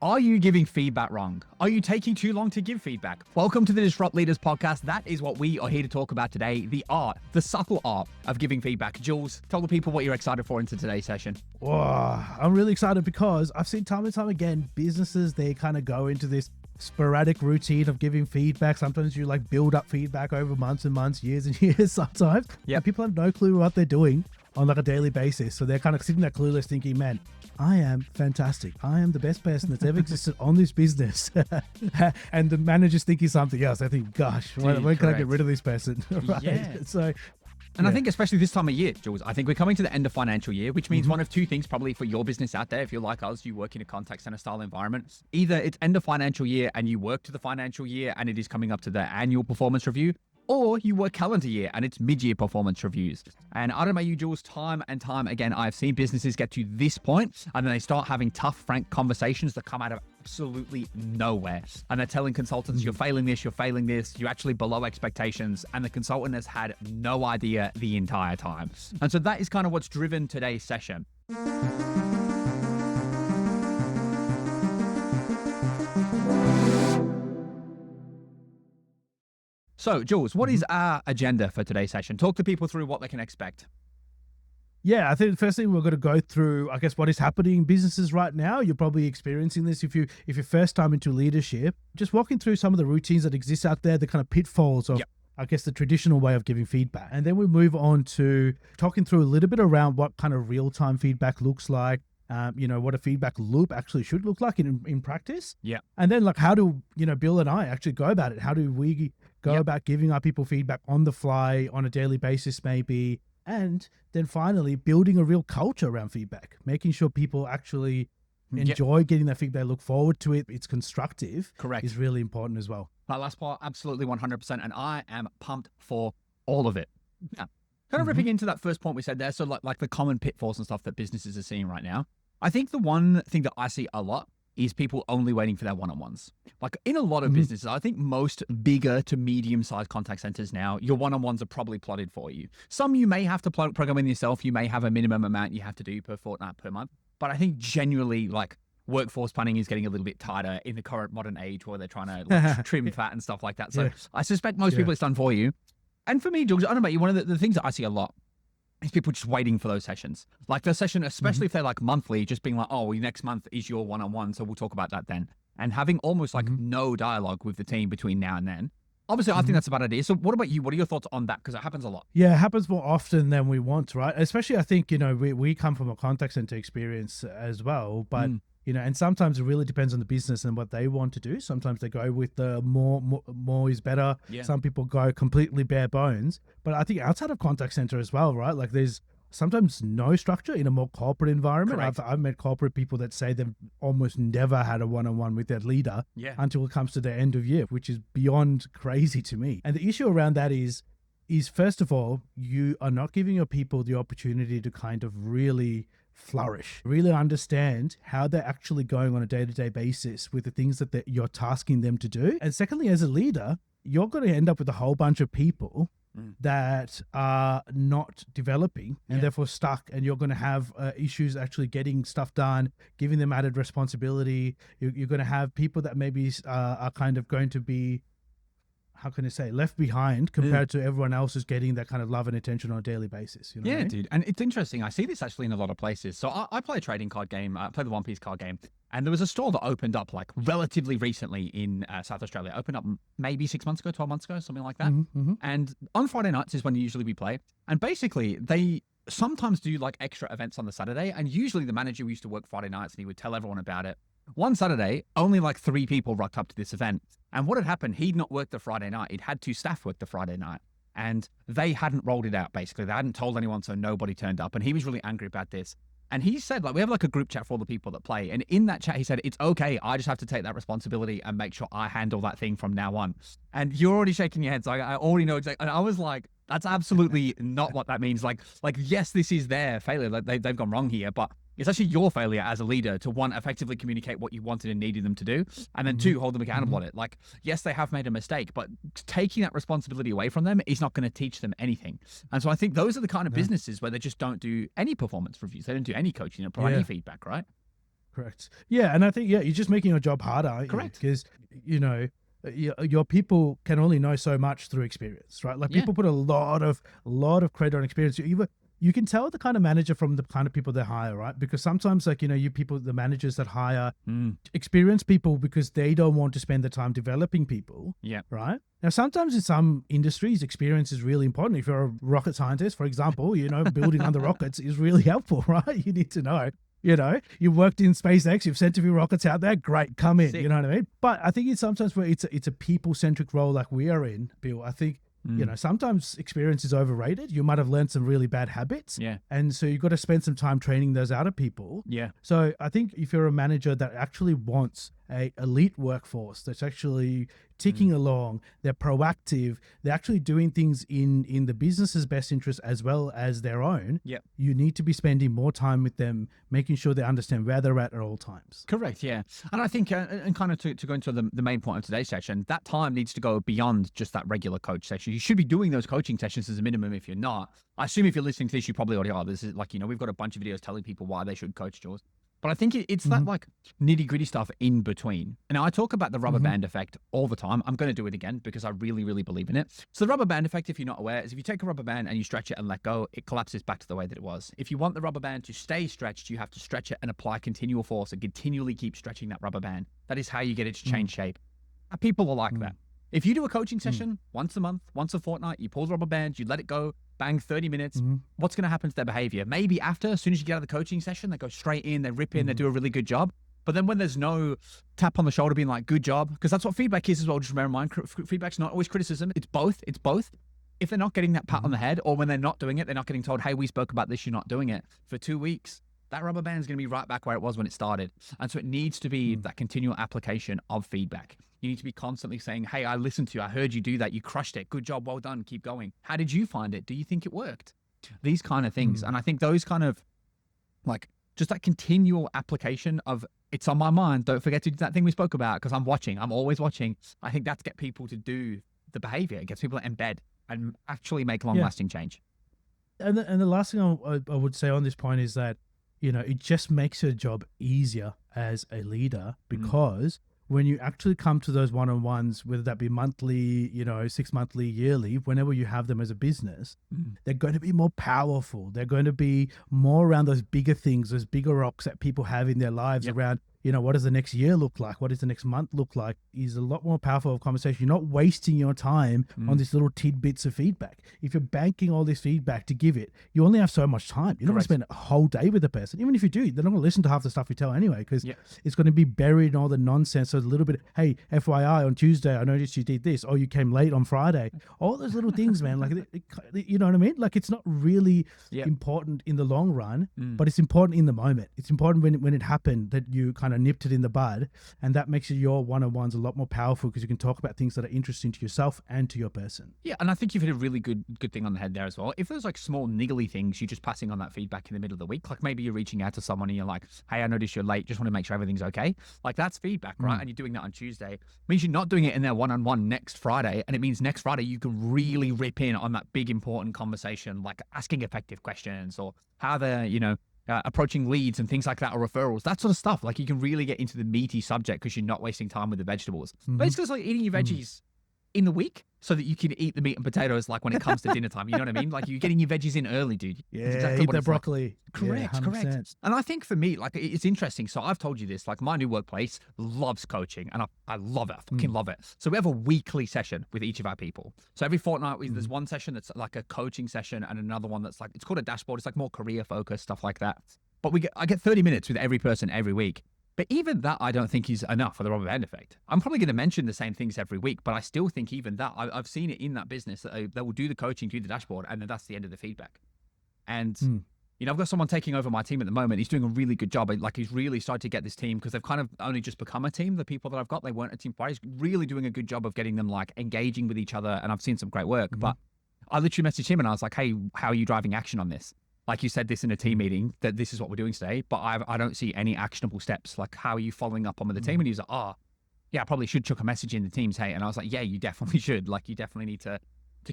Are you giving feedback wrong? Are you taking too long to give feedback? Welcome to the Disrupt Leaders podcast. That is what we are here to talk about today. The art, the subtle art of giving feedback. Jules, tell the people what you're excited for into today's session. Oh, I'm really excited because I've seen time and time again, businesses, they kind of go into this sporadic routine of giving feedback. Sometimes you like build up feedback over months and months, years and years sometimes. Yeah. People have no clue what they're doing on like a daily basis. So they're kind of sitting there clueless thinking, man, I am fantastic. I am the best person that's ever existed on this business. And the manager's thinking something else. I think, gosh, when can I get rid of this person? Right? Yeah. So, And I think especially this time of year, Jules, I think we're coming to the end of financial year, which means one of two things probably for your business out there. If you're like us, you work in a contact center style environment. Either it's end of financial year and you work to the financial year and it is coming up to the annual performance review, or you work calendar year and it's mid-year performance reviews. And I don't know about you, Jules, time and time again, I've seen businesses get to this point and then they start having tough, frank conversations that come out of absolutely nowhere. And they're telling consultants, you're failing this, you're actually below expectations. And the consultant has had no idea the entire time. And so that is kind of what's driven today's session. So, Jules, what is our agenda for today's session? Talk to people through what they can expect. Yeah, I think the first thing we're going to go through, I guess, what is happening in businesses right now. You're probably experiencing this if you're first time into leadership. Just walking through some of the routines that exist out there, the kind of pitfalls of, I guess, the traditional way of giving feedback. And then we move on to talking through a little bit around what kind of real-time feedback looks like. What a feedback loop actually should look like in practice. Yeah. And then like how do, Bill and I actually go about it? How do we go about giving our people feedback on the fly, on a daily basis maybe? And then finally building a real culture around feedback, making sure people actually enjoy getting that feedback, look forward to it. It's constructive. Correct. Is really important as well. That last part, absolutely 100%. And I am pumped for all of it. Yeah. Kind of ripping into that first point we said there. So like the common pitfalls and stuff that businesses are seeing right now. I think the one thing that I see a lot is people only waiting for their one-on-ones. Like in a lot of businesses, I think most bigger to medium-sized contact centers now, your one-on-ones are probably plotted for you. Some you may have to program in yourself. You may have a minimum amount you have to do per fortnight, per month. But I think genuinely like workforce planning is getting a little bit tighter in the current modern age where they're trying to like trim fat and stuff like that. So I suspect most people it's done for you. And for me, George, I don't know about you, one of the things that I see a lot is people just waiting for those sessions. Like the session, especially if they're like monthly, just being like, oh, well, next month is your one-on-one, so we'll talk about that then. And having almost like no dialogue with the team between now and then. Obviously, I think that's a bad idea. So what about you? What are your thoughts on that? Because it happens a lot. Yeah, it happens more often than we want, right? Especially, I think, we come from a contact center experience as well, but and sometimes it really depends on the business and what they want to do. Sometimes they go with the more is better. Yeah. Some people go completely bare bones. But I think outside of contact center as well, right? Like there's sometimes no structure in a more corporate environment. I've met corporate people that say they've almost never had a one-on-one with their leader until it comes to the end of year, which is beyond crazy to me. And the issue around that is first of all, you are not giving your people the opportunity to kind of really flourish, really understand how they're actually going on a day-to-day basis with the things that you're tasking them to do. And secondly, as a leader, you're going to end up with a whole bunch of people that are not developing and therefore stuck, and you're going to have issues actually getting stuff done, giving them added responsibility. You're going to have people that maybe are kind of going to be, how can I say, left behind compared to everyone else who's getting that kind of love and attention on a daily basis. You know what I mean? Dude. And it's interesting. I see this actually in a lot of places. So I play a trading card game. I play the One Piece card game. And there was a store that opened up like relatively recently in South Australia. Opened up maybe 6 months ago, 12 months ago, something like that. And on Friday nights is when usually we play. And basically they sometimes do like extra events on the Saturday. And usually the manager used to work Friday nights and he would tell everyone about it. One Saturday, only like 3 people rocked up to this event. And what had happened, he'd not worked the Friday night. He'd had 2 staff work the Friday night. And they hadn't rolled it out, basically. They hadn't told anyone, so nobody turned up. And he was really angry about this. And he said, like, we have like a group chat for all the people that play. And in that chat, he said, it's okay. I just have to take that responsibility and make sure I handle that thing from now on. And you're already shaking your head. So I already know exactly. And I was like, that's absolutely not what that means. Like, yes, this is their failure. Like they've gone wrong here, but it's actually your failure as a leader to, one, effectively communicate what you wanted and needed them to do, and then 2, hold them accountable on it. Like, yes, they have made a mistake, but taking that responsibility away from them is not going to teach them anything. And so I think those are the kind of businesses where they just don't do any performance reviews. They don't do any coaching or provide any feedback, right? Correct. Yeah, and I think you're just making your job harder, aren't you? Correct. Because your people can only know so much through experience, right? Like people put a lot of credit on experience. You can tell the kind of manager from the kind of people they hire, right? Because sometimes, like, you people, the managers that hire experienced people because they don't want to spend the time developing people. Yeah. Right. Now, sometimes in some industries, experience is really important. If you're a rocket scientist, for example, building on the rockets is really helpful, right? You need to know. You worked in SpaceX, you've sent a few rockets out there, great, come in. Sick. You know what I mean? But I think it's sometimes where it's a people-centric role like we are in, Bill. I think, sometimes experience is overrated. You might have learned some really bad habits. Yeah. And so you've got to spend some time training those other people. Yeah. So I think if you're a manager that actually wants a elite workforce that's actually ticking along, they're proactive, they're actually doing things in the business's best interest as well as their own. Yep. You need to be spending more time with them, making sure they understand where they're at all times. Correct, yeah. And I think, and kind of to go into the main point of today's session, that time needs to go beyond just that regular coach session. You should be doing those coaching sessions as a minimum. If you're not, I assume if you're listening to this, you probably already are. This is like, we've got a bunch of videos telling people why they should coach, Jules. But I think it's that like nitty gritty stuff in between. And I talk about the rubber band effect all the time. I'm going to do it again because I really, really believe in it. So the rubber band effect, if you're not aware, is if you take a rubber band and you stretch it and let go, it collapses back to the way that it was. If you want the rubber band to stay stretched, you have to stretch it and apply continual force and continually keep stretching that rubber band. That is how you get it to change shape. People are like that. If you do a coaching session once a month, once a fortnight, you pull the rubber band, you let it go, bang, 30 minutes, what's going to happen to their behavior? Maybe after, as soon as you get out of the coaching session, they go straight in, they rip in, they do a really good job. But then when there's no tap on the shoulder being like, good job, because that's what feedback is as well. Just remember, feedback's not always criticism. It's both. If they're not getting that pat on the head, or when they're not doing it, they're not getting told, hey, we spoke about this, you're not doing it for 2 weeks, that rubber band is going to be right back where it was when it started. And so it needs to be that continual application of feedback. You need to be constantly saying, hey, I listened to you. I heard you do that. You crushed it. Good job. Well done. Keep going. How did you find it? Do you think it worked? These kind of things. And I think those kind of like just that continual application of it's on my mind. Don't forget to do that thing we spoke about because I'm watching. I'm always watching. I think that's get people to do the behavior. It gets people to embed and actually make long-lasting change. And the last thing I would say on this point is that, it just makes your job easier as a leader because when you actually come to those one-on-ones, whether that be monthly, 6 monthly, yearly, whenever you have them as a business, they're going to be more powerful. They're going to be more around those bigger things, those bigger rocks that people have in their lives around, what does the next year look like? What does the next month look like? Is a lot more powerful of conversation. You're not wasting your time on these little tidbits of feedback. If you're banking all this feedback to give it, you only have so much time. You're not going to spend a whole day with the person. Even if you do, they're not going to listen to half the stuff you tell anyway, because it's going to be buried in all the nonsense. So a little bit, hey, FYI, on Tuesday, I noticed you did this. Oh, you came late on Friday. All those little things, man. Like, you know what I mean? Like, it's not really important in the long run, but it's important in the moment. It's important when it happened that you kind of nipped it in the bud, and that makes your one-on-ones a lot more powerful because you can talk about things that are interesting to yourself and to your person. Yeah, and I think you've hit a really good thing on the head there as well. If there's like small niggly things, you're just passing on that feedback in the middle of the week. Like maybe you're reaching out to someone and you're like, hey, I noticed you're late. Just want to make sure everything's okay. Like that's feedback, right? And you're doing that on Tuesday. It means you're not doing it in their one-on-one next Friday. And it means next Friday you can really rip in on that big important conversation, like asking effective questions or how they're, approaching leads and things like that, or referrals, that sort of stuff. Like you can really get into the meaty subject because you're not wasting time with the vegetables. Basically, it's like eating your veggies in the week so that you can eat the meat and potatoes like when it comes to dinner time. You know what I mean? Like you're getting your veggies in early, dude. Yeah, exactly eat the broccoli. Like. Correct. And I think for me, like it's interesting. So I've told you this, like my new workplace loves coaching and I love it. I fucking love it. So we have a weekly session with each of our people. So every fortnight, there's one session that's like a coaching session and another one that's like, it's called a dashboard. It's like more career focused, stuff like that. But I get 30 minutes with every person every week. But even that, I don't think is enough for the rubber band effect. I'm probably going to mention the same things every week, but I still think even that, I've seen it in that business that they will do the coaching, do the dashboard, and then that's the end of the feedback. And, I've got someone taking over my team at the moment. He's doing a really good job. Like he's really started to get this team because they've kind of only just become a team. The people that I've got, they weren't a team prior. He's really doing a good job of getting them like engaging with each other. And I've seen some great work, but I literally messaged him and I was like, hey, how are you driving action on this? Like you said this in a team meeting that this is what we're doing today, but I don't see any actionable steps. Like how are you following up on with the team? And he was like, yeah, I probably should chuck a message in the teams. Hey, and I was like, yeah, you definitely should. Like you definitely need to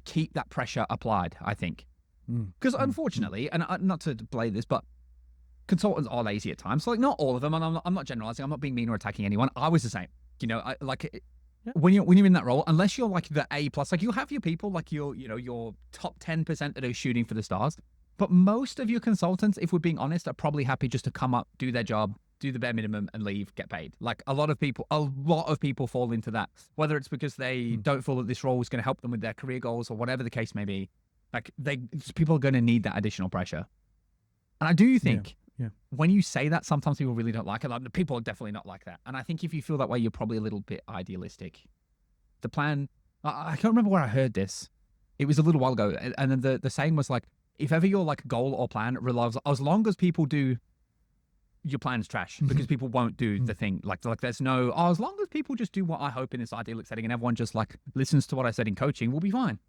keep that pressure applied, I think. Because unfortunately, and not to play this, but consultants are lazy at times. So like not all of them, and I'm not generalizing. I'm not being mean or attacking anyone. I was the same. You know, when you're in that role, unless you're like the A plus, like you'll have your people like your top 10% that are shooting for the stars. But most of your consultants, if we're being honest, are probably happy just to come up, do their job, do the bare minimum, and leave, get paid. Like a lot of people fall into that, whether it's because they don't feel that this role is going to help them with their career goals or whatever the case may be. Like people are going to need that additional pressure. And I do think when you say that, sometimes people really don't like it. Like, people are definitely not like that. And I think if you feel that way, you're probably a little bit idealistic. The plan, I can't remember where I heard this. It was a little while ago. And then the saying was like, if ever your like goal or plan revolves, as long as people do, your plan's trash, because people won't do the thing. Like there's no, as long as people just do what I hope in this idyllic setting and everyone just like listens to what I said in coaching, we'll be fine.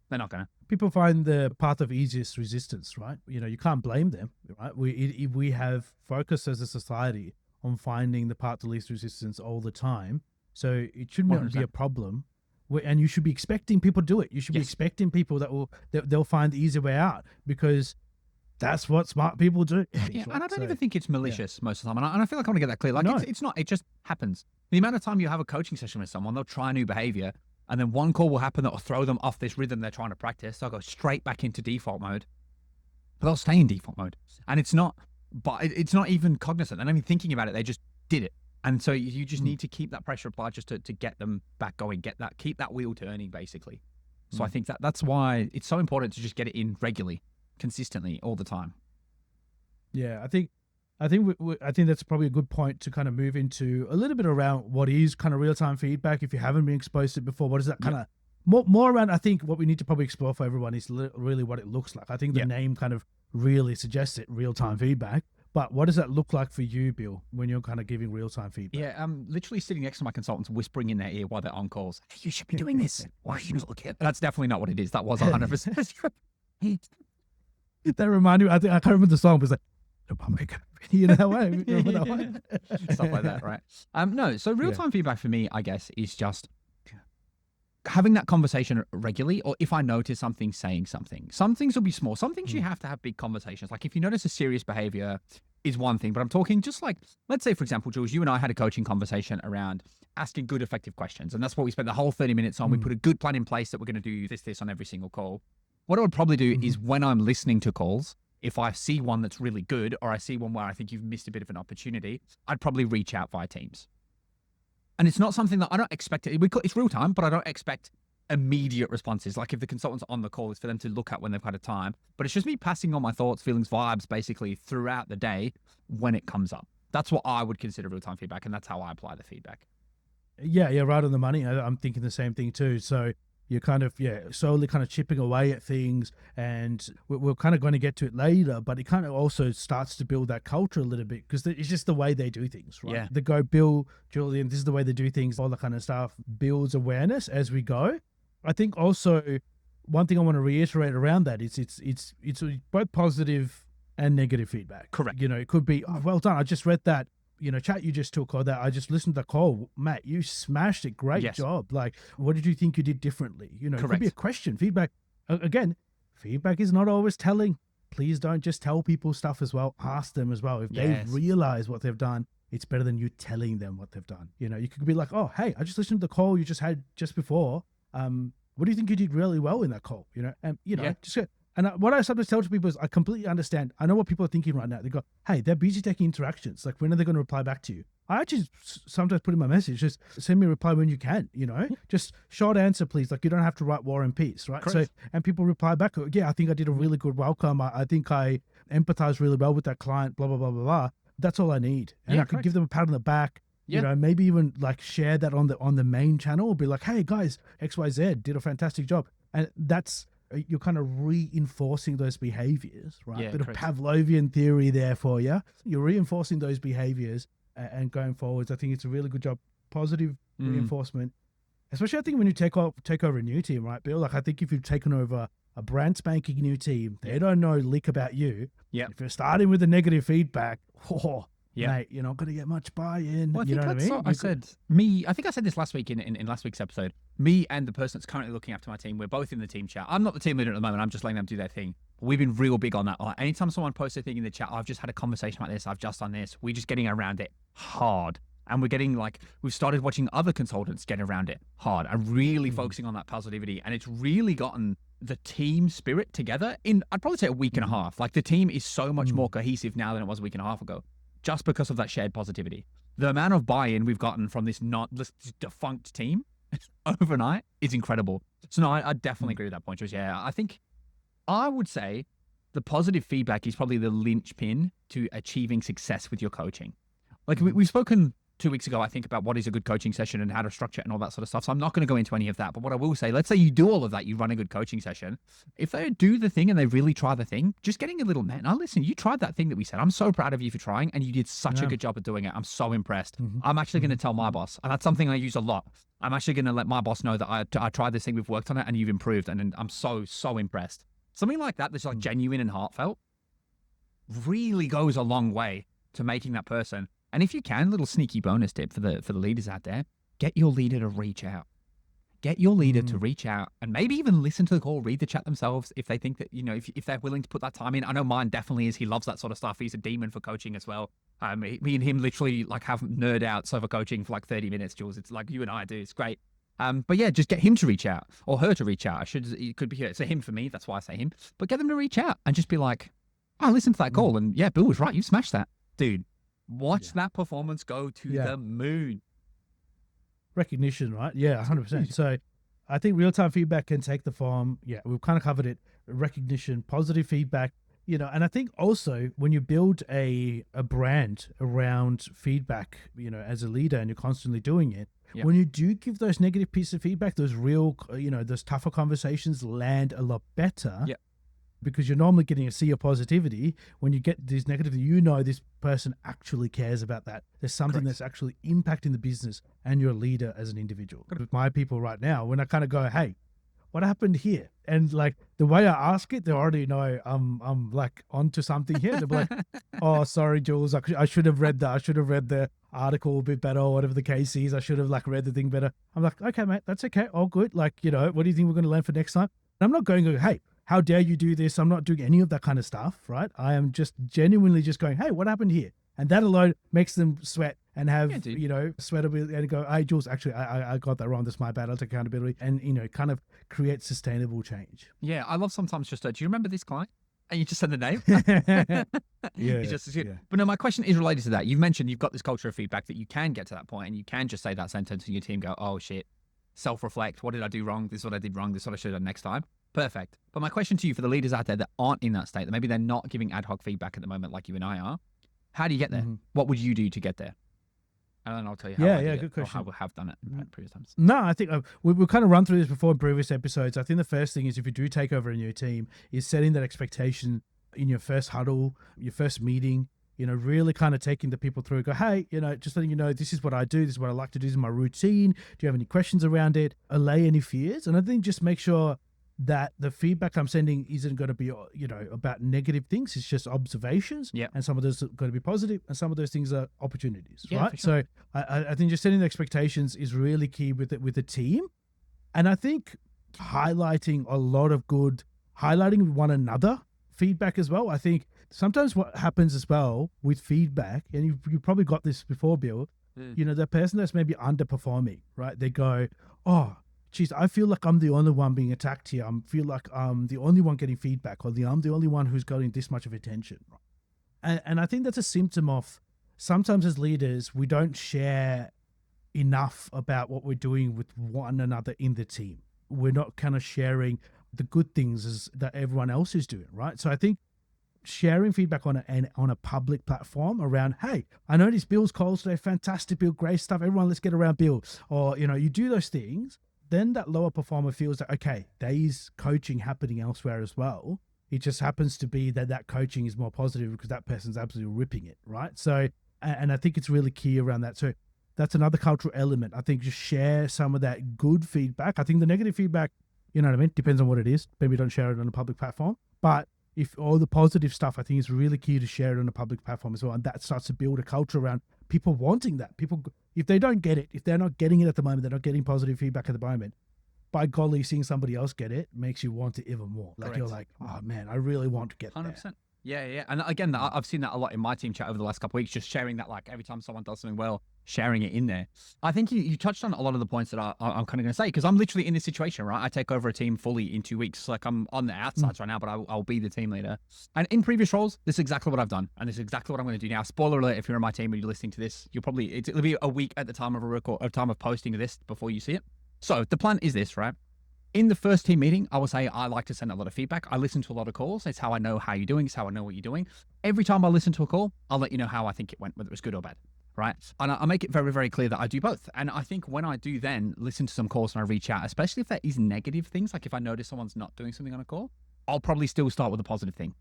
They're not gonna. People find the path of easiest resistance, right? You know, you can't blame them, right? We have focused as a society on finding the path of least resistance all the time, so it shouldn't 100%. be a problem. And you should be expecting people to do it. You should be expecting people they'll find the easy way out, because that's what smart people do. Yeah, right? And I don't even think it's malicious most of the time. And I feel like I want to get that clear. Like it's not. It just happens. The amount of time you have a coaching session with someone, they'll try a new behavior, and then one call will happen that will throw them off this rhythm they're trying to practice. They'll go straight back into default mode. But they'll stay in default mode. And it's not even cognizant. They're not even thinking about it. They just did it. And so you just need to keep that pressure applied just to get them back going, keep that wheel turning, basically. So I think that's why it's so important to just get it in regularly, consistently, all the time. Yeah, I think that's probably a good point to kind of move into a little bit around what is kind of real-time feedback. If you haven't been exposed to it before, what is that kind of more around? I think what we need to probably explore for everyone is really what it looks like. I think the name kind of really suggests it, real-time feedback. But what does that look like for you, Bill, when you're kind of giving real-time feedback? Yeah, I'm literally sitting next to my consultants, whispering in their ear while they're on calls. Hey, you should be doing this. Why are you not looking at that? That's definitely not what it is. That was 100%. That reminded me, I can't remember the song, but it's like, you know that way? Remember that one? Stuff like that, right? No, so real-time feedback for me, I guess, is just having that conversation regularly, or if I notice something, saying something. Some things will be small. Some things you have to have big conversations. Like if you notice a serious behavior is one thing, but I'm talking just like, let's say, for example, Jules, you and I had a coaching conversation around asking good, effective questions. And that's what we spent the whole 30 minutes on. We put a good plan in place that we're going to do this on every single call. What I would probably do is when I'm listening to calls, if I see one that's really good, or I see one where I think you've missed a bit of an opportunity, I'd probably reach out via Teams. And it's not something that I don't expect. It's real time, but I don't expect immediate responses. Like if the consultant's on the call, it's for them to look at when they've had a time. But it's just me passing on my thoughts, feelings, vibes, basically throughout the day when it comes up. That's what I would consider real time feedback, and that's how I apply the feedback. Yeah, right on the money. I'm thinking the same thing too. So you're kind of, slowly kind of chipping away at things, and we're kind of going to get to it later, but it kind of also starts to build that culture a little bit, because it's just the way they do things, right? Yeah. They go, Bill, Julian, this is the way they do things, all that kind of stuff builds awareness as we go. I think also one thing I want to reiterate around that is it's both positive and negative feedback. Correct. You know, it could be, oh, well done, I just read that, chat you just took, or that I just listened to the call, Matt, you smashed it. Great job. Like, what did you think you did differently? It could be a question. Feedback, again, feedback is not always telling. Please don't just tell people stuff as well. Ask them as well. If they realize what they've done, it's better than you telling them what they've done. You could be like, oh, hey, I just listened to the call you just had just before. What do you think you did really well in that call? Just go. And what I sometimes tell to people is I completely understand. I know what people are thinking right now. They go, hey, they're busy taking interactions. Like, when are they going to reply back to you? I actually sometimes put in my message, just send me a reply when you can, just short answer, please. Like, you don't have to write War and Peace, right? Correct. So, and people reply back, yeah, I think I did a really good welcome. I think I empathize really well with that client, blah, blah, blah, blah, blah. That's all I need. And I could give them a pat on the back. Maybe even like share that on the main channel, be like, hey guys, XYZ did a fantastic job. And you're kind of reinforcing those behaviors, right? Yeah, Bit of Pavlovian theory there for you. You're reinforcing those behaviors and going forwards. I think it's a really good job. Positive reinforcement, especially I think when you take over a new team, right, Bill? Like, I think if you've taken over a brand spanking new team, they don't know lick about you. Yeah. If you're starting with the negative feedback, mate, you're not going to get much buy-in. Well, you know what I mean? I think I said this last week in last week's episode. Me and the person that's currently looking after my team, we're both in the team chat. I'm not the team leader at the moment. I'm just letting them do their thing. we've been real big on that. Like, anytime someone posts a thing in the chat, I've just had a conversation about this, I've just done this, we're just getting around it hard. And we're getting like, we've started watching other consultants get around it hard and really focusing on that positivity. And it's really gotten the team spirit together in, I'd probably say a week and a half. Like the team is so much more cohesive now than it was a week and a half ago, just because of that shared positivity. The amount of buy-in we've gotten from this defunct team overnight is incredible. So no, I definitely agree with that point, Jules. Yeah, I think I would say the positive feedback is probably the linchpin to achieving success with your coaching. Like we've spoken 2 weeks ago, I think, about what is a good coaching session and how to structure it and all that sort of stuff. So I'm not going to go into any of that. But what I will say, let's say you do all of that, you run a good coaching session. If they do the thing and they really try the thing, just getting a little, man, now listen, you tried that thing that we said. I'm so proud of you for trying, and you did such a good job at doing it. I'm so impressed. I'm actually going to tell my boss, and that's something I use a lot. I'm actually going to let my boss know that I tried this thing, we've worked on it, and you've improved. And I'm so impressed. Something like that that's like genuine and heartfelt really goes a long way to making that person. And if you can, little sneaky bonus tip for the leaders out there, get your leader to reach out. Get your leader to reach out and maybe even listen to the call, read the chat themselves if they think that, if they're willing to put that time in. I know mine definitely is. He loves that sort of stuff. He's a demon for coaching as well. Me and him literally like have nerd outs over coaching for like 30 minutes, Jules. It's like you and I do. It's great. But yeah, just get him to reach out or her to reach out. It could be her. It's a him for me. That's why I say him. But get them to reach out and just be like, oh, listen to that call. And yeah, Bill was right. You smashed that, dude. Watch that performance go to the moon. Recognition, right? Yeah, 100%. So I think real-time feedback can take the form. Yeah, we've kind of covered it. Recognition, positive feedback, and I think also when you build a brand around feedback, as a leader and you're constantly doing it, when you do give those negative pieces of feedback, those real, those tougher conversations land a lot better. Yeah. Because you're normally getting a sea of positivity. When you get these negative, this person actually cares about that. There's something that's actually impacting the business and your leader as an individual. With my people right now, when I kind of go, hey, what happened here? And like the way I ask it, they already know I'm like onto something here. They'll be like, oh, sorry, Jules, I should have read that. I should have read the article a bit better or whatever the case is. I should have like read the thing better. I'm like, okay, mate, that's okay. All good. Like, what do you think we're going to learn for next time? And I'm not going, hey, how dare you do this? I'm not doing any of that kind of stuff, right? I am just genuinely just going, hey, what happened here? And that alone makes them sweat and have, sweat a bit and go, hey, Jules, actually, I got that wrong. That's my bad. I'll take accountability and, kind of create sustainable change. Yeah, I love sometimes just, do you remember this client? And you just said the name. But no, my question is related to that. You've mentioned you've got this culture of feedback that you can get to that point and you can just say that sentence and your team go, oh, shit, self-reflect. What did I do wrong? This is what I did wrong. This is what I should have done next time. Perfect. But my question to you for the leaders out there that aren't in that state, that maybe they're not giving ad hoc feedback at the moment like you and I are, how do you get there? What would you do to get there? And then I'll tell you how I did good question. How we have done it in previous times. No, I think we've kind of run through this before in previous episodes. I think the first thing is if you do take over a new team is setting that expectation in your first huddle, your first meeting, really kind of taking the people through, go, hey, just letting you know, this is what I do. This is what I like to do. This is my routine. Do you have any questions around it? Allay any fears. And I think just make sure that the feedback I'm sending isn't going to be, about negative things. It's just observations. Yeah. And some of those are going to be positive and some of those things are opportunities, right? Sure. So I think just setting the expectations is really key with the team. And I think highlighting one another feedback as well. I think sometimes what happens as well with feedback, and you probably got this before, Bill, the person that's maybe underperforming, right? They go, oh, geez, I feel like I'm the only one being attacked here. I feel like I'm the only one getting feedback, or I'm the only one who's getting this much of attention. And I think that's a symptom of sometimes as leaders, we don't share enough about what we're doing with one another in the team. We're not kind of sharing the good things that everyone else is doing, right? So I think sharing feedback on a public platform around, hey, I noticed Bill's calls today, fantastic, Bill, great stuff. Everyone, let's get around Bill. Or, you do those things. Then that lower performer feels that, okay, there is coaching happening elsewhere as well. It just happens to be that coaching is more positive because that person's absolutely ripping it, right? So, and I think it's really key around that. So that's another cultural element. I think just share some of that good feedback. I think the negative feedback, you know what I mean? Depends on what it is. Maybe don't share it on a public platform. But if all the positive stuff, I think is really key to share it on a public platform as well. And that starts to build a culture around people wanting that. People, if they don't get it, if they're not getting it at the moment, they're not getting positive feedback at the moment, by golly, seeing somebody else get it makes you want it even more. Like you're like, oh man, I really want to get 100%. there. Yeah. And again, I've seen that a lot in my team chat over the last couple of weeks, just sharing that, like every time someone does something well, sharing it in there. I think you touched on a lot of the points that I'm kind of going to say, because I'm literally in this situation, right? I take over a team fully in 2 weeks. Like I'm on the outsides right now, but I'll be the team leader. And in previous roles, this is exactly what I've done. And this is exactly what I'm going to do now. Spoiler alert, if you're in my team and you're listening to this, it'll be a week at the time of posting this before you see it. So the plan is this, right? In the first team meeting, I will say I like to send a lot of feedback. I listen to a lot of calls. It's how I know how you're doing. It's how I know what you're doing. Every time I listen to a call, I'll let you know how I think it went, whether it was good or bad, right? And I make it very, very clear that I do both. And I think when I do then listen to some calls and I reach out, especially if there is negative things, like if I notice someone's not doing something on a call, I'll probably still start with a positive thing.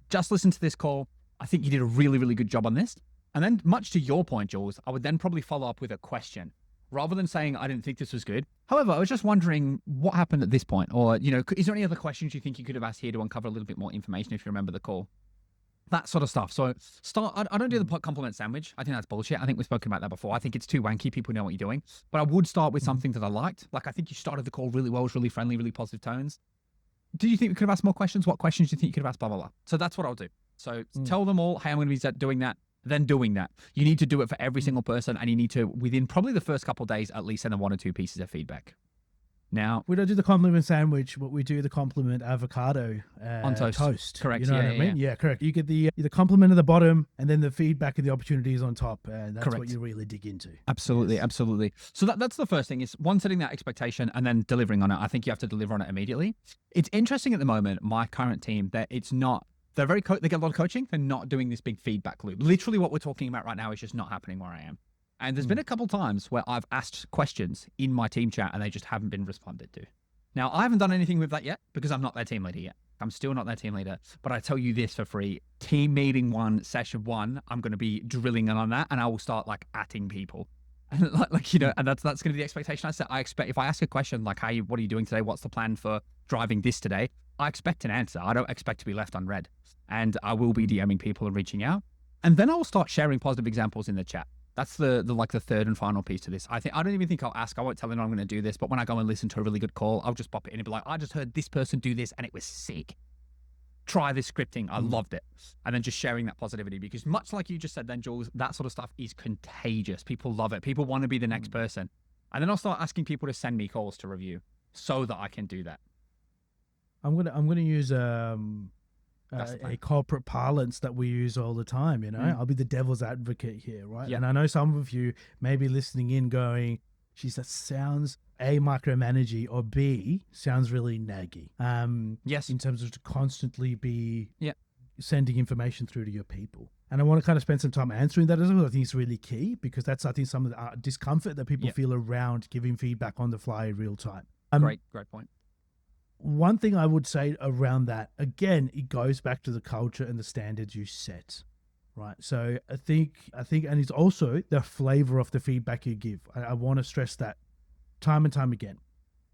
Just listen to this call. I think you did a really, really good job on this. And then much to your point, Jules, I would then probably follow up with a question. Rather than saying, I didn't think this was good. However, I was just wondering what happened at this point, or, is there any other questions you think you could have asked here to uncover a little bit more information if you remember the call? That sort of stuff. So I don't do the compliment sandwich. I think that's bullshit. I think we've spoken about that before. I think it's too wanky. People know what you're doing. But I would start with something that I liked. Like, I think you started the call really well. It was really friendly, really positive tones. Do you think we could have asked more questions? What questions do you think you could have asked? Blah, blah, blah. So that's what I'll do. So tell them all, hey, I'm going to be doing that. Then doing that. You need to do it for every single person, and you need to, within probably the first couple of days, at least send them 1 or 2 pieces of feedback. Now, we don't do the compliment sandwich, but we do the compliment avocado on toast. Correct. You know what I mean? Yeah, correct. You get the compliment at the bottom, and then the feedback and the opportunities on top, and that's what you really dig into. Absolutely, yes. Absolutely. So that's the first thing, is one, setting that expectation and then delivering on it. I think you have to deliver on it immediately. It's interesting at the moment, my current team, that it's not. They're they get a lot of coaching. They're not doing this big feedback loop. Literally what we're talking about right now is just not happening where I am. And there's been a couple times where I've asked questions in my team chat and they just haven't been responded to. Now, I haven't done anything with that yet because I'm not their team leader yet. I'm still not their team leader. But I tell you this for free, team meeting 1, session 1, I'm going to be drilling on that, and I will start like atting people. And and that's going to be the expectation I set. I expect if I ask a question like, hey, what are you doing today? What's the plan for driving this today? I expect an answer. I don't expect to be left unread. And I will be DMing people and reaching out. And then I'll start sharing positive examples in the chat. That's the third and final piece to this. I don't even think I'll ask. I won't tell anyone I'm going to do this. But when I go and listen to a really good call, I'll just pop it in and be like, I just heard this person do this and it was sick. Try this scripting. I loved it. And then just sharing that positivity, because much like you just said then, Jules, that sort of stuff is contagious. People love it. People want to be the next person. And then I'll start asking people to send me calls to review so that I can do that. I'm gonna use a corporate parlance that we use all the time. I'll be the devil's advocate here, right? Yeah. And I know some of you may be listening in going, geez, that sounds A, micromanagey, or B, sounds really naggy. Yes. In terms of to constantly be sending information through to your people. And I want to kind of spend some time answering that as well. I think it's really key, because that's, I think, some of the discomfort that people feel around giving feedback on the fly in real time. Great point. One thing I would say around that, again, it goes back to the culture and the standards you set, right? So I think, and it's also the flavor of the feedback you give. I want to stress that time and time again.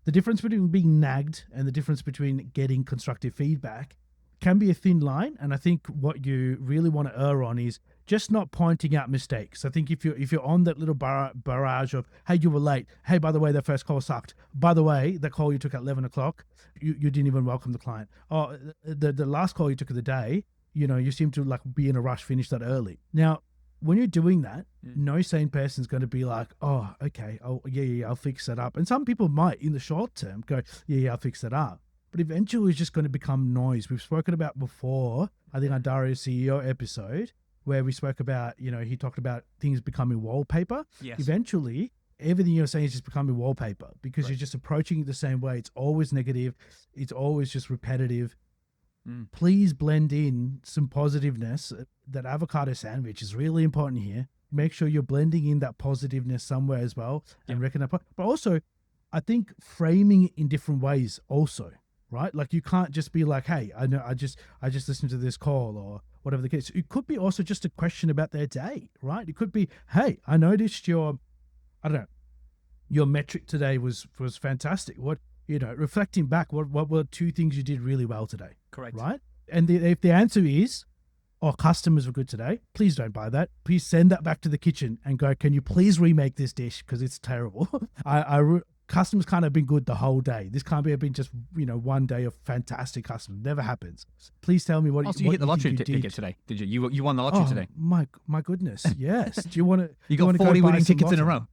The difference between being nagged and the difference between getting constructive feedback can be a thin line. And I think what you really want to err on is just not pointing out mistakes. I think if you're on that little barrage of, hey, you were late. Hey, by the way, the first call sucked. By the way, the call you took at 11 o'clock, you didn't even welcome the client. Oh, the last call you took of the day, you seem to like be in a rush, finish that early. Now, when you're doing that, no sane person's going to be like, oh, okay, I'll fix that up. And some people might, in the short term, go, I'll fix that up. But eventually it's just going to become noise. We've spoken about before, I think, on Dario's CEO episode, where we spoke about, he talked about things becoming wallpaper. Yes. Eventually, everything you're saying is just becoming wallpaper, because you're just approaching it the same way. It's always negative. It's always just repetitive. Please blend in some positiveness. That avocado sandwich is really important here. Make sure you're blending in that positiveness somewhere as well, and reckon that. But also, I think framing it in different ways also, right? Like, you can't just be like, hey, I know I just listened to this call, or whatever the case. It could be also just a question about their day, right? It could be, hey, I noticed your metric today was fantastic. What, reflecting back, what were 2 things you did really well today? Correct. Right? And if the answer is, oh, customers were good today, please don't buy that. Please send that back to the kitchen and go, can you please remake this dish because it's terrible. customers can't have been good the whole day. This can't have been just, one day of fantastic customers. Never happens. Please tell me what. Oh, so you what hit the lottery think you ticket today? Did you? You won the lottery today? My goodness, yes. Do you want to? You got 40 winning tickets in a row.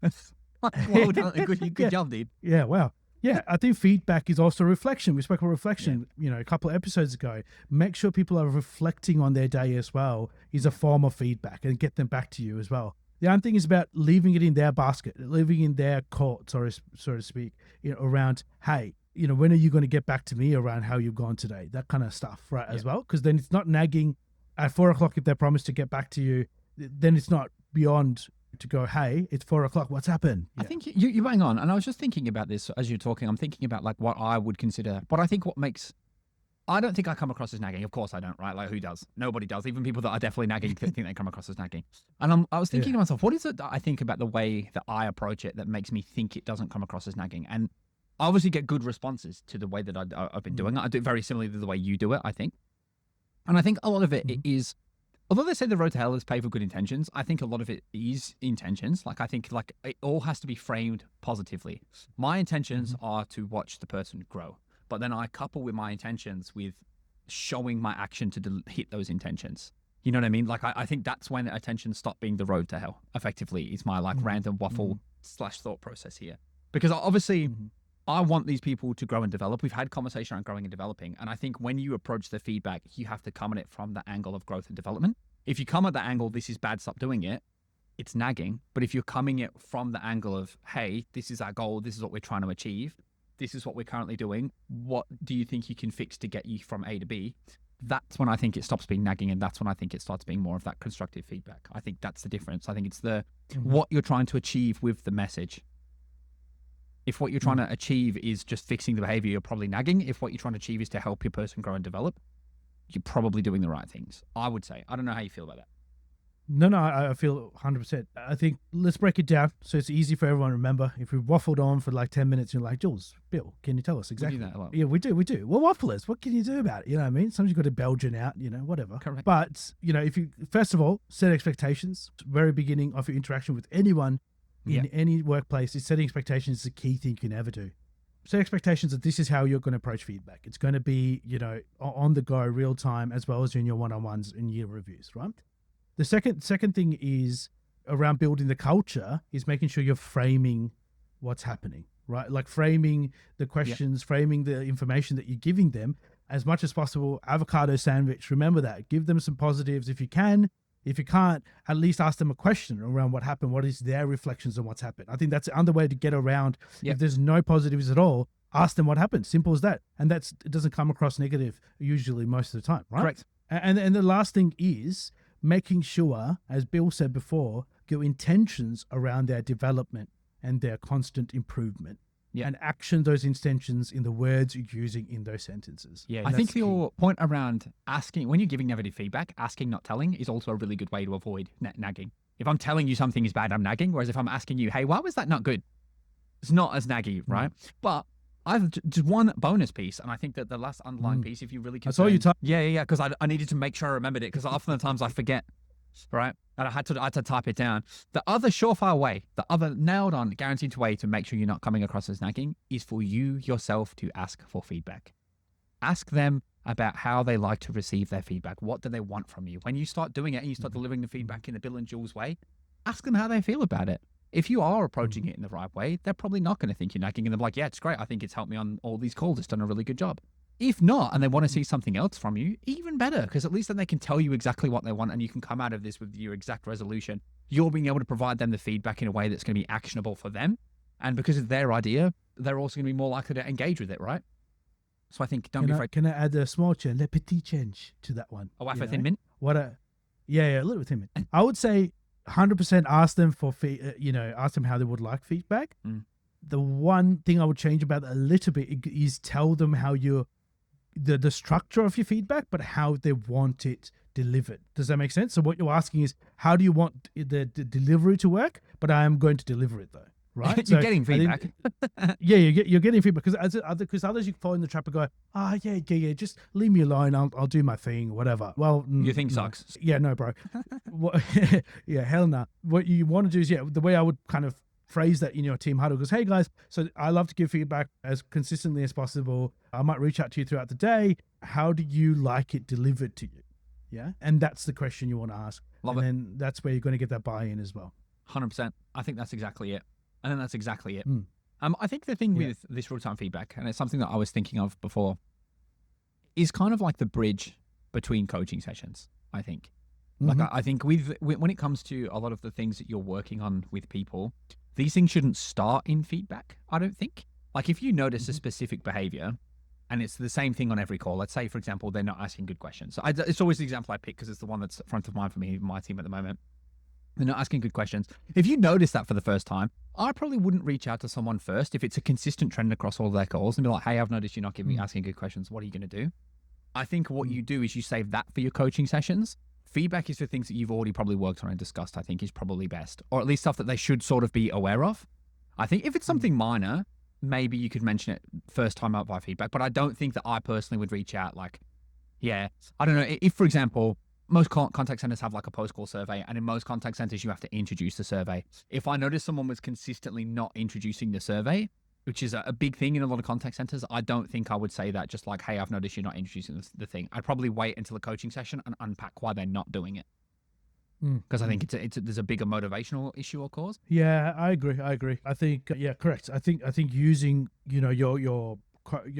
Well done. Good job, dude. Yeah, wow. Yeah, I think feedback is also reflection. We spoke about reflection, a couple of episodes ago. Make sure people are reflecting on their day as well is a form of feedback, and get them back to you as well. The other thing is about leaving it in their basket, leaving in their court, so to speak, around, hey, when are you going to get back to me around how you've gone today? That kind of stuff, right, as well? Because then it's not nagging at 4 o'clock if they promise to get back to you. Then it's not beyond to go, hey, it's 4 o'clock, what's happened? I think you bang on. And I was just thinking about this as you're talking. I'm thinking about like what I would consider, but I think I don't think I come across as nagging. Of course I don't, right? Like who does? Nobody does. Even people that are definitely nagging think they come across as nagging. And I was thinking to myself, what is it that I think about the way that I approach it that makes me think it doesn't come across as nagging? And I obviously get good responses to the way that I've been doing it. I do it very similarly to the way you do it, I think. And I think a lot of it is, although they say the road to hell is paved with good intentions, I think a lot of it is intentions. Like I think like it all has to be framed positively. My intentions are to watch the person grow. But then I couple with my intentions with showing my action to hit those intentions. You know what I mean? Like I think that's when attention stop being the road to hell. Effectively, is my like random waffle / thought process here. Because obviously, I want these people to grow and develop. We've had conversation around growing and developing, and I think when you approach the feedback, you have to come at it from the angle of growth and development. If you come at the angle, this is bad, stop doing it, it's nagging. But if you're coming it from the angle of, hey, this is our goal, this is what we're trying to achieve, this is what we're currently doing, what do you think you can fix to get you from A to B? That's when I think it stops being nagging, and that's when I think it starts being more of that constructive feedback. I think that's the difference. I think it's the what you're trying to achieve with the message. If what you're trying to achieve is just fixing the behavior, you're probably nagging. If what you're trying to achieve is to help your person grow and develop, you're probably doing the right things, I would say. I don't know how you feel about that. No, I feel 100%. I think let's break it down so it's easy for everyone to remember. If we waffled on for like 10 minutes, you're like, Jules, Bill, can you tell us exactly? We do that a lot. Yeah, we do. Well, wafflers, what can you do about it? You know what I mean? Sometimes you've got to Belgian out, whatever. Correct. But, if you, first of all, set expectations, very beginning of your interaction with anyone in any workplace, is setting expectations is the key thing you can ever do. Set expectations that this is how you're going to approach feedback. It's going to be, on the go, real time, as well as in your one-on-ones and year reviews, right? The second thing is around building the culture is making sure you're framing what's happening, right? Like framing the questions, framing the information that you're giving them as much as possible. Avocado sandwich, remember that. Give them some positives if you can. If you can't, at least ask them a question around what happened. What is their reflections on what's happened? I think that's another way to get around. If there's no positives at all, ask them what happened. Simple as that. And it doesn't come across negative usually most of the time, right? Correct. And the last thing is making sure, as Bill said before, your intentions around their development and their constant improvement. And action those intentions in the words you're using in those sentences. I think your point around asking, when you're giving negative feedback, asking, not telling, is also a really good way to avoid nagging. If I'm telling you something is bad, I'm nagging. Whereas if I'm asking you, hey, why was that not good? It's not as naggy, right? But I've just one bonus piece, and I think that the last underlying piece, if you really can. That's all you type. Yeah, because I needed to make sure I remembered it, because often the times I forget, right? And I had to type it down. The other surefire way, the other nailed on, guaranteed way to make sure you're not coming across as nagging is for you yourself to ask for feedback. Ask them about how they like to receive their feedback. What do they want from you? When you start doing it and you start delivering the feedback in the Bill and Jules way, ask them how they feel about it. If you are approaching it in the right way, they're probably not going to think you're nagging, and they're like, yeah, it's great. I think it's helped me on all these calls. It's done a really good job. If not, and they want to see something else from you, even better, because at least then they can tell you exactly what they want, and you can come out of this with your exact resolution. You're being able to provide them the feedback in a way that's going to be actionable for them. And because it's their idea, they're also going to be more likely to engage with it, right? So I think don't be afraid. Can I add a small change, a petit change to that one? A wafer thin mint? A little bit thin mint. I would say 100% ask them for ask them how they would like feedback. The one thing I would change about that a little bit is tell them how the structure of your feedback, but how they want it delivered. Does that make sense? So what you're asking is, how do you want the delivery to work? But I am going to deliver it though, right? You're getting feedback. You're getting feedback, because others you fall in the trap and go, just leave me alone. I'll do my thing, whatever. Well, your thing sucks. Yeah, no, bro. Hell no. What you want to do is, the way I would kind of phrase that in your team huddle. Goes, hey guys, so I love to give feedback as consistently as possible. I might reach out to you throughout the day. How do you like it delivered to you? Yeah. And that's the question you want to ask. Love and it. then that's where you're going to get that buy-in as well. 100%. I think that's exactly it. I think that's exactly it. Mm. I think the thing with this real-time feedback, and it's something that I was thinking of before, is kind of like the bridge between coaching sessions, I think. Like, I think when it comes to a lot of the things that you're working on with people, these things shouldn't start in feedback, I don't think. Like, if you notice a specific behavior, and it's the same thing on every call, let's say, for example, they're not asking good questions. So it's always the example I pick because it's the one that's front of mind for me, my team at the moment. They're not asking good questions. If you notice that for the first time, I probably wouldn't reach out to someone first if it's a consistent trend across all their calls and be like, hey, I've noticed you're not asking good questions. What are you going to do? I think what you do is you save that for your coaching sessions. Feedback is for things that you've already probably worked on and discussed, I think is probably best, or at least stuff that they should sort of be aware of. I think if it's something minor, maybe you could mention it first time out via feedback, but I don't think that I personally would reach out like, I don't know. If, for example, most contact centers have like a post-call survey, and in most contact centers, you have to introduce the survey. If I noticed someone was consistently not introducing the survey, which is a big thing in a lot of contact centers, I don't think I would say that just like, hey, I've noticed you're not introducing the thing. I'd probably wait until a coaching session and unpack why they're not doing it. Because I think there's a bigger motivational issue or cause. Yeah, I agree. I think, correct. I think using, your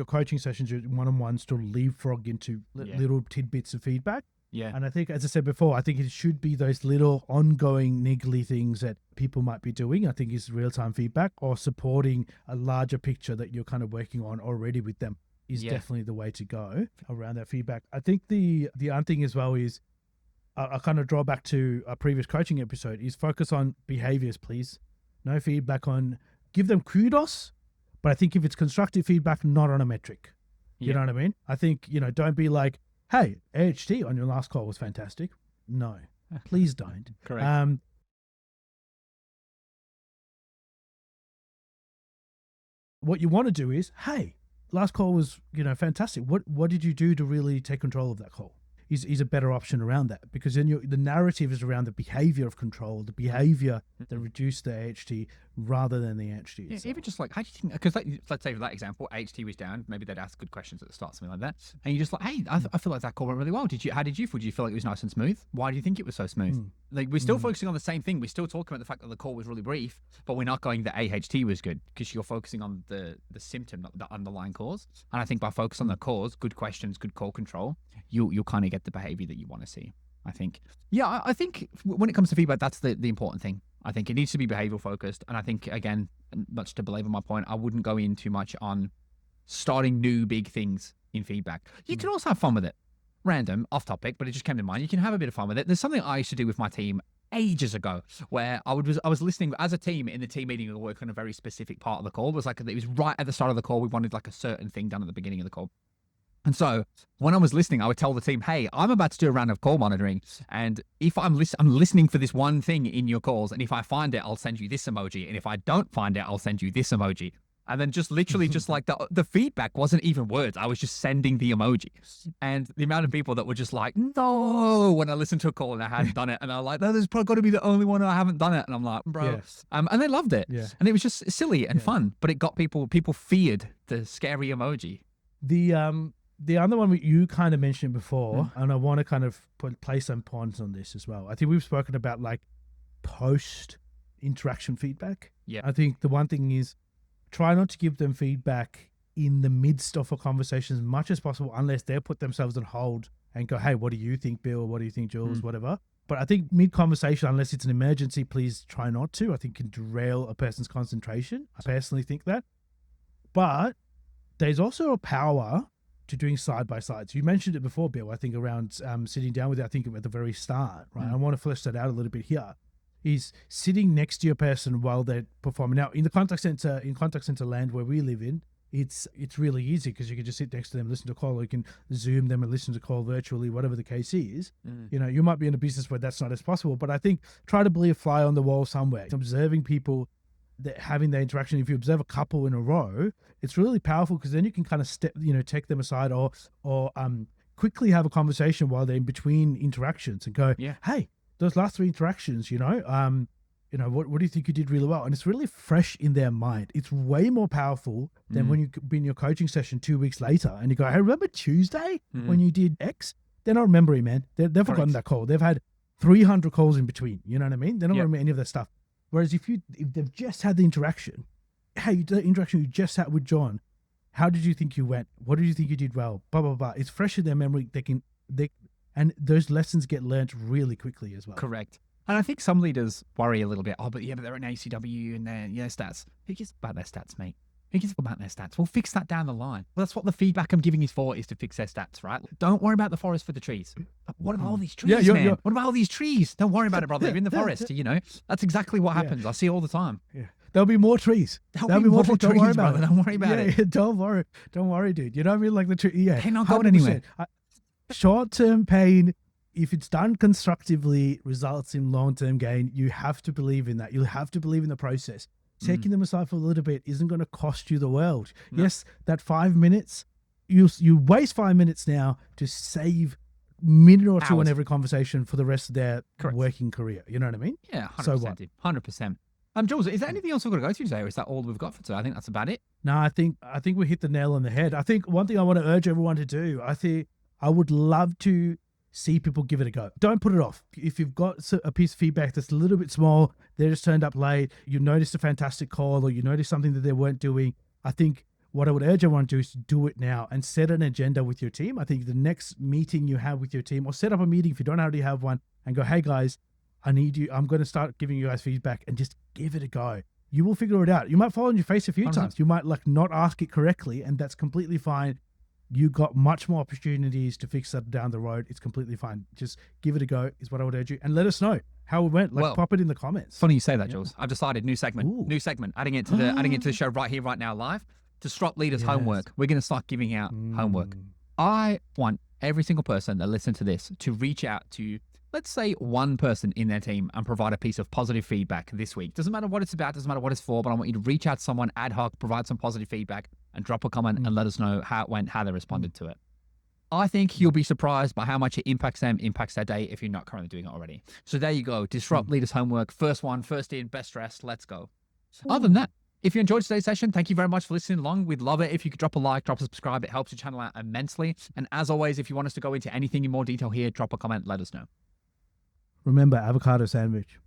coaching sessions, your one-on-ones to leapfrog into little tidbits of feedback. Yeah. And I think, as I said before, I think it should be those little ongoing niggly things that people might be doing. I think is real-time feedback or supporting a larger picture that you're kind of working on already with them is definitely the way to go around that feedback. I think the other thing as well is, I kind of draw back to a previous coaching episode, is focus on behaviors, please. No feedback on, give them kudos, but I think if it's constructive feedback, not on a metric. You know what I mean? I think, don't be like, hey, AHT on your last call was fantastic. No, please don't. Correct. What you want to do is, hey, last call was, fantastic. What did you do to really take control of that call? Is a better option around that, because then the narrative is around the behavior of control, the behavior that reduced the AHT rather than the AHT itself. Even just like, how do you think, because let's say for that example, AHT was down, maybe they'd ask good questions at the start, something like that. And you're just like, hey, I feel like that call went really well. How did you feel? Did you feel like it was nice and smooth? Why do you think it was so smooth? Like, we're still focusing on the same thing. We're still talking about the fact that the call was really brief, but we're not going the AHT was good, because you're focusing on the symptom, not the underlying cause. And I think by focusing on the cause, good questions, good call control, you'll kind of get the behavior that you want to see, I think. Yeah, I think when it comes to feedback, that's the important thing. I think it needs to be behavioral focused. And I think, again, much to belabor my point, I wouldn't go in too much on starting new big things in feedback. You can also have fun with it. Random, off topic, but it just came to mind. You can have a bit of fun with it. There's something I used to do with my team ages ago where I was listening as a team in the team meeting. We worked on a very specific part of the call. It was right at the start of the call. We wanted like a certain thing done at the beginning of the call. And so when I was listening, I would tell the team, hey, I'm about to do a round of call monitoring. And if I'm listening for this one thing in your calls, and if I find it, I'll send you this emoji. And if I don't find it, I'll send you this emoji. And then just literally just like the feedback wasn't even words. I was just sending the emoji. And the amount of people that were just like, no, when I listened to a call and I hadn't done it. And I was like, no, there's probably got to be the only one I haven't done it. And I'm like, bro. Yeah. And they loved it. Yeah. And it was just silly and fun, but it got people feared the scary emoji. The other one you kind of mentioned before, and I want to kind of play some points on this as well. I think we've spoken about like post-interaction feedback. Yeah. I think the one thing is try not to give them feedback in the midst of a conversation as much as possible, unless they put themselves on hold and go, hey, what do you think, Bill? What do you think, Jules? Whatever. But I think mid-conversation, unless it's an emergency, please try not to. I think it can derail a person's concentration. I personally think that. But there's also a power to doing side-by-sides. You mentioned it before, Bill, I think around sitting down with it, I think at the very start, right? I want to flesh that out a little bit here, is sitting next to your person while they're performing. Now, in contact center land where we live in, it's really easy because you can just sit next to them, listen to a call, or you can Zoom them and listen to a call virtually, whatever the case is. You might be in a business where that's not as possible, but I think try to be a fly on the wall somewhere, observing people that having the interaction. If you observe a couple in a row, it's really powerful because then you can kind of take them aside or quickly have a conversation while they're in between interactions and go, hey, those last 3 interactions, you know, what do you think you did really well? And it's really fresh in their mind. It's way more powerful than when you be in your coaching session 2 weeks later and you go, hey, remember Tuesday when you did X? They're not remembering, man. They've forgotten that call. They've had 300 calls in between. You know what I mean? They're not remembering any of that stuff. Whereas if they've just had the interaction, hey, the interaction you just had with John, how did you think you went? What did you think you did well? Blah, blah, blah. It's fresh in their memory. And those lessons get learnt really quickly as well. Correct. And I think some leaders worry a little bit. Oh, but they're an ACW and their stats. Who cares about their stats, mate? Who cares about their stats? We'll fix that down the line. Well, that's what the feedback I'm giving is for, is to fix their stats, right? Don't worry about the forest for the trees. But what about all these trees, man? What about all these trees? Don't worry about it, brother. You're in the forest, you know? That's exactly what happens. I see it all the time. Yeah. There'll be more trees. There'll be more trees, don't worry about brother. it. Don't worry about it. Don't worry, dude. You know what I mean? Like the tree. Yeah. They're not going anywhere. Short-term pain, if it's done constructively, results in long-term gain. You have to believe in that. You have to believe in the process. Taking them aside for a little bit isn't going to cost you the world. No. Yes, that 5 minutes, you waste 5 minutes now to save a minute or two on every conversation for the rest of their working career. You know what I mean? Yeah, 100%. So what? 100%. Jules, is there anything else we've got to go through today, or is that all we've got for today? I think that's about it. No, I think we hit the nail on the head. I think one thing I want to urge everyone to do, I would love to see people give it a go. Don't put it off. If you've got a piece of feedback that's a little bit small, they just turned up late, you noticed a fantastic call, or you noticed something that they weren't doing, I think what I would urge everyone to do is to do it now and set an agenda with your team. I think the next meeting you have with your team, or set up a meeting if you don't already have one, and go, hey guys, I need you. I'm going to start giving you guys feedback, and just give it a go. You will figure it out. You might fall on your face a few times. You might not ask it correctly, and that's completely fine. You got much more opportunities to fix that down the road. It's completely fine. Just give it a go is what I would urge you. And let us know how it went. Pop it in the comments. Funny you say that, Jules. I've decided new segment, adding it to the show right here, right now, live. Disrupt leaders' homework. We're going to start giving out homework. I want every single person that listens to this to reach out to, let's say, one person in their team and provide a piece of positive feedback this week. Doesn't matter what it's about, doesn't matter what it's for, but I want you to reach out to someone ad hoc, provide some positive feedback, and drop a comment and let us know how it went, how they responded to it. I think you'll be surprised by how much it impacts them, impacts their day if you're not currently doing it already. So there you go. Disrupt leaders' homework. First one, first in, best dressed. Let's go. Other than that, if you enjoyed today's session, thank you very much for listening along. We'd love it if you could drop a like, drop a subscribe. It helps the channel out immensely. And as always, if you want us to go into anything in more detail here, drop a comment, let us know. Remember, avocado sandwich.